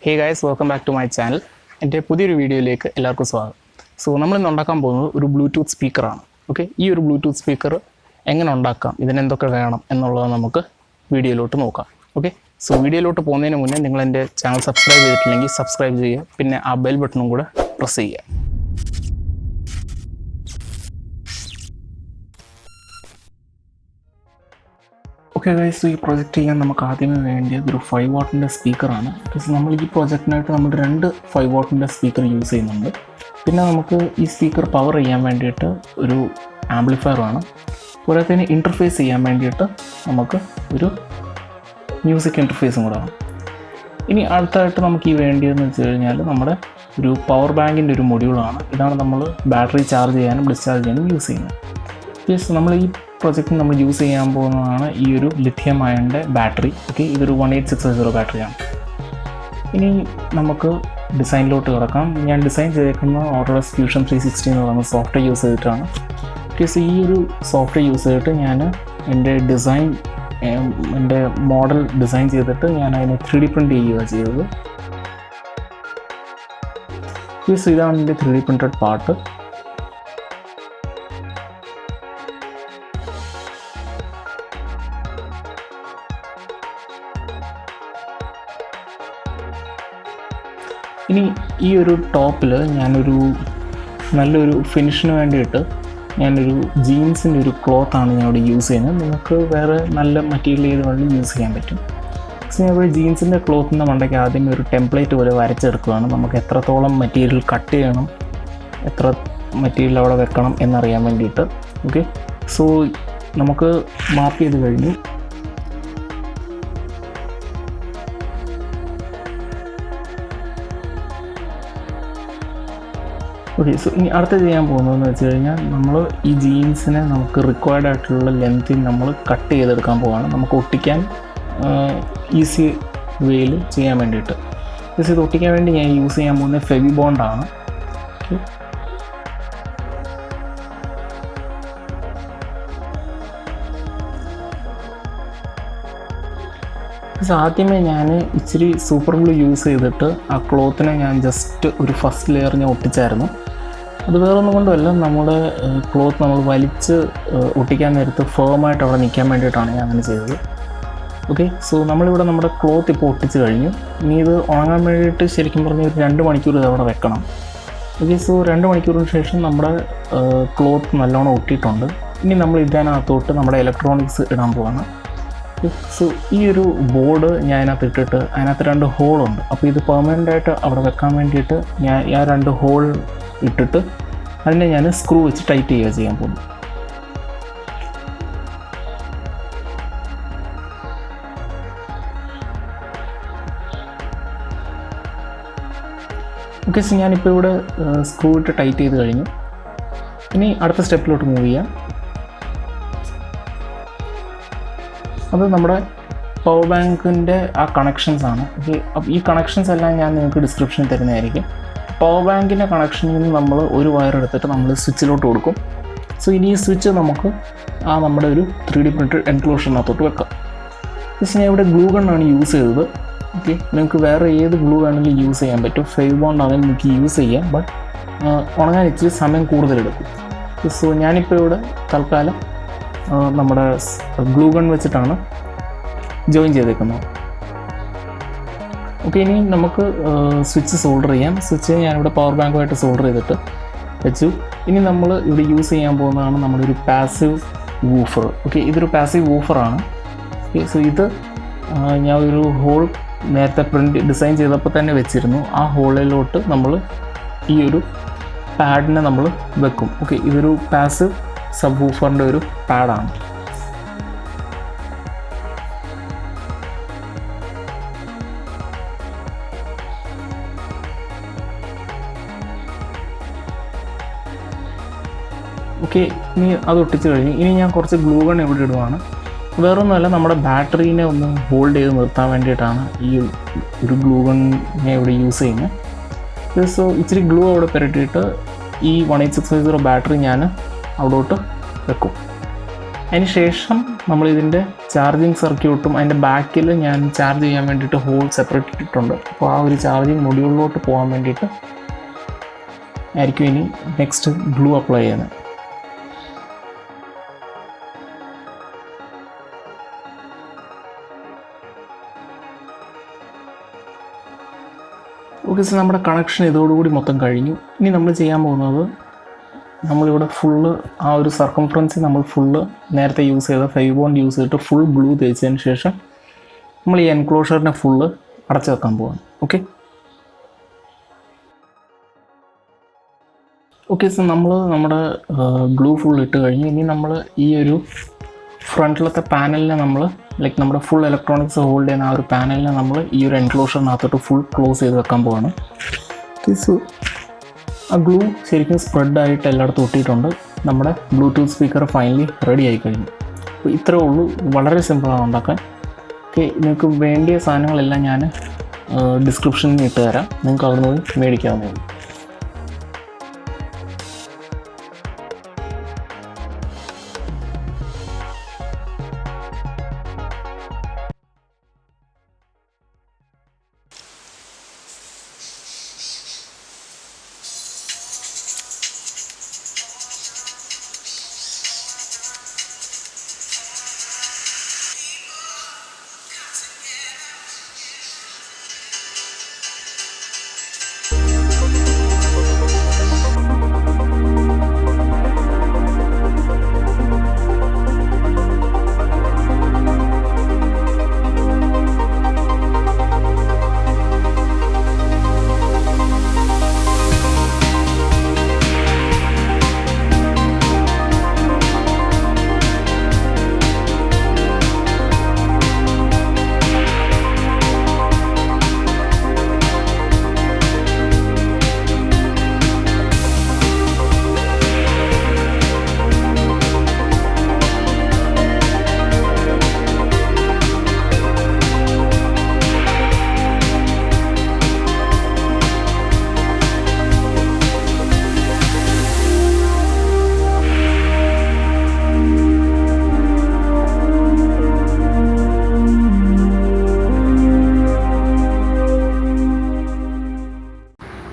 Hey guys, welcome back to my channel. എൻ്റെ പുതിയൊരു വീഡിയോയിലേക്ക് എല്ലാവർക്കും സ്വാഗതം. നമ്മൾ ഇന്ന് ഉണ്ടാക്കാൻ പോകുന്നത് ഒരു ബ്ലൂടൂത്ത് സ്പീക്കറാണ്. ഓക്കെ, ഈ ഒരു ബ്ലൂടൂത്ത് സ്പീക്കർ എങ്ങനെ ഉണ്ടാക്കാം, ഇതിനെന്തൊക്കെ വേണം എന്നുള്ളത് നമുക്ക് വീഡിയോയിലോട്ട് നോക്കാം. ഓക്കെ, വീഡിയോയിലോട്ട് പോകുന്നതിന് മുന്നേ നിങ്ങൾ എൻ്റെ ചാനൽ സബ്സ്ക്രൈബ് ചെയ്തിട്ടില്ലെങ്കിൽ സബ്സ്ക്രൈബ് ചെയ്യുക, പിന്നെ ആ ബെൽ ബട്ടണും കൂടെ പ്രസ് ചെയ്യുക. ഓക്കെ ഗൈസ്, ഈ പ്രൊജക്റ്റ് ചെയ്യാൻ നമുക്ക് ആദ്യമേ വേണ്ടിയത് ഒരു 5 വാട്ടിൻ്റെ സ്പീക്കറാണ്. ബിക്കോസ് നമ്മൾ ഈ പ്രൊജക്റ്റിനായിട്ട് നമ്മൾ 2 5 വാട്ടിൻ്റെ സ്പീക്കർ യൂസ് ചെയ്യുന്നുണ്ട്. പിന്നെ നമുക്ക് ഈ സ്പീക്കർ പവർ ചെയ്യാൻ വേണ്ടിയിട്ട് ഒരു ആംപ്ലിഫയർ വേണം. പോരാത്തതിന് ഇൻ്റർഫേസ് ചെയ്യാൻ വേണ്ടിയിട്ട് നമുക്ക് ഒരു മ്യൂസിക് ഇൻ്റർഫേസും കൂടെ വേണം. ഇനി അടുത്തായിട്ട് നമുക്ക് ഈ വേണ്ടിയതെന്ന് വെച്ച് കഴിഞ്ഞാൽ നമ്മുടെ ഒരു പവർ ബാങ്കിൻ്റെ ഒരു മൊഡ്യൂളാണ്. ഇതാണ് നമ്മൾ ബാറ്ററി ചാർജ് ചെയ്യാനും ഡിസ്ചാർജ് ചെയ്യാനും യൂസ് ചെയ്യുന്നത്. പ്ലസ് നമ്മൾ ഈ പ്രൊജക്റ്റിന് നമ്മൾ യൂസ് ചെയ്യാൻ പോകുന്നതാണ് ഈ ഒരു ലിഥിയം അയണിൻ്റെ ബാറ്ററി. ഓക്കെ, ഇതൊരു 18650 ബാറ്ററിയാണ്. ഇനി നമുക്ക് ഡിസൈനിലോട്ട് കിടക്കാം. ഞാൻ ഡിസൈൻ ചെയ്തേക്കുന്ന ഓട്ടോഡെസ്ക് ഫ്യൂഷൻ 360 എന്ന് പറയുന്ന സോഫ്റ്റ്വെയർ യൂസ് ചെയ്തിട്ടാണ്. ബിക്കോസ് ഈ ഒരു സോഫ്റ്റ്വെയർ യൂസ് ചെയ്തിട്ട് ഞാൻ എൻ്റെ മോഡൽ ഡിസൈൻ ചെയ്തിട്ട് ഞാൻ അതിനെ 3D പ്രിൻ്റ് ചെയ്യുകയാണ് ചെയ്തത്. ബിക്കോസ് ഇതാണ് എൻ്റെ 3D പ്രിൻറ്റഡ് പാർട്ട്. ഇനി ഈ ഒരു ടോപ്പിൽ ഞാനൊരു നല്ലൊരു ഫിനിഷിന് വേണ്ടിയിട്ട് ഞാനൊരു ജീൻസിൻ്റെ ഒരു ക്ലോത്താണ് ഞാൻ ഇവിടെ യൂസ് ചെയ്യുന്നത്. നിങ്ങൾക്ക് വേറെ നല്ല മെറ്റീരിയൽ ചെയ്ത് വേണമെങ്കിൽ യൂസ് ചെയ്യാൻ പറ്റും. പക്ഷേ ഞാൻ ഇവിടെ ജീൻസിൻ്റെ ക്ലോത്തിൻ്റെ മണ്ടയ്ക്ക് ആദ്യം ഒരു ടെംപ്ലേറ്റ് പോലെ വരച്ചെടുക്കുകയാണ്. നമുക്ക് എത്രത്തോളം മെറ്റീരിയൽ കട്ട് ചെയ്യണം, എത്ര മെറ്റീരിയൽ അവിടെ വെക്കണം എന്നറിയാൻ വേണ്ടിയിട്ട്. ഓക്കെ, നമുക്ക് മാർക്ക് ചെയ്ത് കഴിഞ്ഞു. ഓക്കെ, ഇനി അടുത്ത ചെയ്യാൻ പോകുന്നതെന്ന് വെച്ച് കഴിഞ്ഞാൽ നമ്മൾ ഈ ജീൻസിനെ നമുക്ക് റിക്വയർഡ് ആയിട്ടുള്ള ലെങ്ത്തിൽ നമ്മൾ കട്ട് ചെയ്തെടുക്കാൻ പോവുകയാണ്. നമുക്ക് ഒട്ടിക്കാൻ ഈസി വേയിൽ ചെയ്യാൻ വേണ്ടിയിട്ട്. ഇത് ഒട്ടിക്കാൻ വേണ്ടി ഞാൻ യൂസ് ചെയ്യാൻ പോകുന്നത് ഫെവി ബോണ്ടാണ്. ആദ്യമേ ഞാൻ ഇച്ചിരി സൂപ്പർ ഗ്ലൂ യൂസ് ചെയ്തിട്ട് ആ ക്ലോത്തിനെ ഞാൻ ജസ്റ്റ് ഒരു ഫസ്റ്റ് ലെയർ ഞാൻ ഒട്ടിച്ചായിരുന്നു. അത് വേറൊന്നും കൊണ്ടുമല്ല, നമ്മുടെ ക്ലോത്ത് നമ്മൾ വലിച്ച് ഒട്ടിക്കാൻ നേരത്ത് ഫേമായിട്ട് അവിടെ നിൽക്കാൻ വേണ്ടിയിട്ടാണ് ഞാൻ അങ്ങനെ ചെയ്തത്. ഓക്കെ, നമ്മളിവിടെ നമ്മുടെ ക്ലോത്ത് ഇപ്പോൾ ഒട്ടിച്ച് കഴിഞ്ഞു. ഇനി ഇത് ഉണങ്ങാൻ വേണ്ടിയിട്ട് ശരിക്കും പറഞ്ഞാൽ ഒരു 2 മണിക്കൂർ ഇത് അവിടെ വെക്കണം. ഓക്കെ, 2 മണിക്കൂറിന് ശേഷം നമ്മുടെ ക്ലോത്ത് നല്ലോണം ഒട്ടിയിട്ടുണ്ട്. ഇനി നമ്മൾ ഇതിനകത്തോട്ട് നമ്മുടെ ഇലക്ട്രോണിക്സ് ഇടാൻ പോവാണ്. ഈ ഒരു ബോർഡ് ഞാൻ അതിനകത്ത് ഇട്ടിട്ട് അതിനകത്ത് 2 ഹോളുണ്ട്. അപ്പോൾ ഇത് പെർമനൻ്റായിട്ട് അവിടെ വെക്കാൻ വേണ്ടിയിട്ട് ഞാൻ ആ 2 ഹോൾ ഇട്ടിട്ട് അതിനെ ഞാൻ സ്ക്രൂ വെച്ച് ടൈറ്റ് ചെയ്യുക ചെയ്യാൻ പോകുന്നു. ഓക്കെ, ഞാനിപ്പോൾ ഇവിടെ സ്ക്രൂ ഇട്ട് ടൈറ്റ് ചെയ്ത് കഴിഞ്ഞു. ഇനി അടുത്ത സ്റ്റെപ്പിലോട്ട് മൂവ് ചെയ്യാം. അത് നമ്മുടെ പവർ ബാങ്കിൻ്റെ ആ കണക്ഷൻസാണ്. ഓക്കെ, അപ്പോൾ ഈ കണക്ഷൻസ് എല്ലാം ഞാൻ നിങ്ങൾക്ക് ഡിസ്ക്രിപ്ഷനിൽ തരുന്നതായിരിക്കും. പവർ ബാങ്കിൻ്റെ കണക്ഷനിൽ നിന്ന് നമ്മൾ ഒരു വയർ എടുത്തിട്ട് നമ്മൾ സ്വിച്ചിലോട്ട് കൊടുക്കും. ഇനി ഈ സ്വിച്ച് നമുക്ക് നമ്മുടെ ഒരു 3D പ്രിൻറ്റഡ് എൻക്ലോഷറിനകത്തോട്ട് വെക്കാം. ഞാൻ ഇവിടെ ഗ്ലൂ ഗണ്ണാണ് യൂസ് ചെയ്തത്. ഓക്കെ, നിങ്ങൾക്ക് വേറെ ഏത് ഗ്ലൂ വേണമെങ്കിലും യൂസ് ചെയ്യാൻ പറ്റും. ഫെവി ബോണ്ട് ആണെങ്കിൽ നിങ്ങൾക്ക് യൂസ് ചെയ്യാം, ബട്ട് ഉണങ്ങാൻ ഇച്ചിരി സമയം കൂടുതലെടുക്കും. ഞാനിപ്പോൾ ഇവിടെ തൽക്കാലം നമ്മുടെ ഗ്ലൂ ഗൺ വെച്ചിട്ടാണ് ജോയിൻ ചെയ്തേക്കുന്നത്. ഓക്കെ, ഇനി നമുക്ക് സ്വിച്ച് സോൾഡർ ചെയ്യാം. സ്വിച്ച് ഞാനിവിടെ പവർ ബാങ്കുമായിട്ട് സോൾഡർ ചെയ്തിട്ട് വെച്ചു. ഇനി നമ്മൾ ഇവിടെ യൂസ് ചെയ്യാൻ പോകുന്നതാണ് നമ്മുടെ ഒരു പാസീവ് വൂഫർ. ഓക്കെ, ഇതൊരു പാസീവ് വൂഫറാണ്. ഇത് ഞാൻ ഒരു ഹോൾ നേരത്തെ ഡിസൈൻ ചെയ്തപ്പോൾ തന്നെ വെച്ചിരുന്നു. ആ ഹോളിലോട്ട് നമ്മൾ ഈ ഒരു പാഡിനെ നമ്മൾ വെക്കും. ഓക്കെ, ഇതൊരു പാസീവ് സബ് വൂഫറിൻ്റെ ഒരു പാഡാണ്. ഓക്കെ, ഇനി അത് ഒട്ടിച്ച് കഴിഞ്ഞ് ഇനി ഞാൻ കുറച്ച് ഗ്ലൂ ഗൺ ഇവിടെ ഇടുവാണ്. വേറൊന്നുമല്ല, നമ്മുടെ ബാറ്ററീനെ ഒന്ന് ഹോൾഡ് ചെയ്ത് നിർത്താൻ വേണ്ടിയിട്ടാണ് ഈ ഒരു ഗ്ലൂ ഗണ്ണിനെ ഇവിടെ യൂസ് ചെയ്യുന്നത്. ഇച്ചിരി ഗ്ലൂ അവിടെ പുരട്ടിയിട്ട് ഈ 18650 ബാറ്ററി ഞാൻ അവിടോട്ട് വെക്കും. അതിന് ശേഷം നമ്മളിതിൻ്റെ ചാർജിങ് സർക്യൂട്ടും അതിൻ്റെ ബാക്കിൽ ഞാൻ ചാർജ് ചെയ്യാൻ വേണ്ടിയിട്ട് ഹോൾ സെപ്പറേറ്റ് ഇട്ടിട്ടുണ്ട്. അപ്പോൾ ആ ഒരു ചാർജിങ് മൊഡ്യൂളിലോട്ട് പോകാൻ വേണ്ടിയിട്ട് ആയിരിക്കും ഇനി നെക്സ്റ്റ് ഗ്ലൂ അപ്ലൈ ചെയ്യുന്നത്. ഓക്കെ, സോ നമ്മുടെ കണക്ഷൻ ഇതോടുകൂടി മൊത്തം കഴിഞ്ഞു. ഇനി നമ്മൾ ചെയ്യാൻ പോകുന്നത്, നമ്മളിവിടെ ഫുള്ള് ആ ഒരു സർക്കംഫറൻസിൽ നമ്മൾ ഫുള്ള് നേരത്തെ യൂസ് ചെയ്ത 5 ബോണ്ട് യൂസ് ചെയ്തിട്ട് ഫുൾ ഗ്ലൂ തേച്ചതിന് ശേഷം നമ്മൾ ഈ എൻക്ലോഷറിനെ ഫുള്ള് അടച്ചു വെക്കാൻ പോവാണ്. ഓക്കെ ഓക്കെ സോ നമ്മൾ നമ്മുടെ ഗ്ലൂ ഫുൾ ഇട്ട് കഴിഞ്ഞു. ഇനി നമ്മൾ ഈ ഒരു ഫ്രണ്ടിലത്തെ പാനലിനെ നമ്മൾ ലൈക്ക് നമ്മുടെ ഫുൾ ഇലക്ട്രോണിക്സ് ഹോൾഡ് ചെയ്യുന്ന ആ ഒരു പാനലിനെ നമ്മൾ ഈ ഒരു എൻക്ലോഷറിനകത്തോട്ട് ഫുൾ ക്ലോസ് ചെയ്ത് വെക്കാൻ പോവാണ്. സോ ആ ഗ്ലൂ ശരിക്കും സ്പ്രെഡായിട്ട് എല്ലായിടത്തും ഒട്ടിയിട്ടുണ്ട്. നമ്മുടെ ബ്ലൂടൂത്ത് സ്പീക്കർ ഫൈനലി റെഡി ആയി കഴിഞ്ഞു. അപ്പോൾ ഇത്രേ ഉള്ളൂ, വളരെ സിമ്പിളാണ് ഉണ്ടാക്കാൻ. ഓക്കെ, നിങ്ങൾക്ക് വേണ്ടിയ സാധനങ്ങളെല്ലാം ഞാൻ ഡിസ്ക്രിപ്ഷനിൽ ഇട്ട് തരാം, നിങ്ങൾക്ക് അവിടെ നിന്ന് മേടിക്കാവുന്നതാണ്.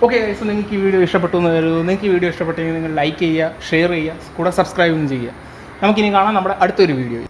ഓക്കെ ഗൈസ്, നിങ്ങൾക്ക് ഈ വീഡിയോ ഇഷ്ടപ്പെട്ടു എന്ന് കരുതുന്നു. നിങ്ങൾക്ക് ഈ വീഡിയോ ഇഷ്ടപ്പെട്ടെങ്കിൽ നിങ്ങൾ ലൈക്ക് ചെയ്യുക, ഷെയർ ചെയ്യുക, കൂടെ സബ്സ്ക്രൈബും ചെയ്യുക. നമുക്കിനി കാണാം നമ്മുടെ അടുത്തൊരു വീഡിയോ.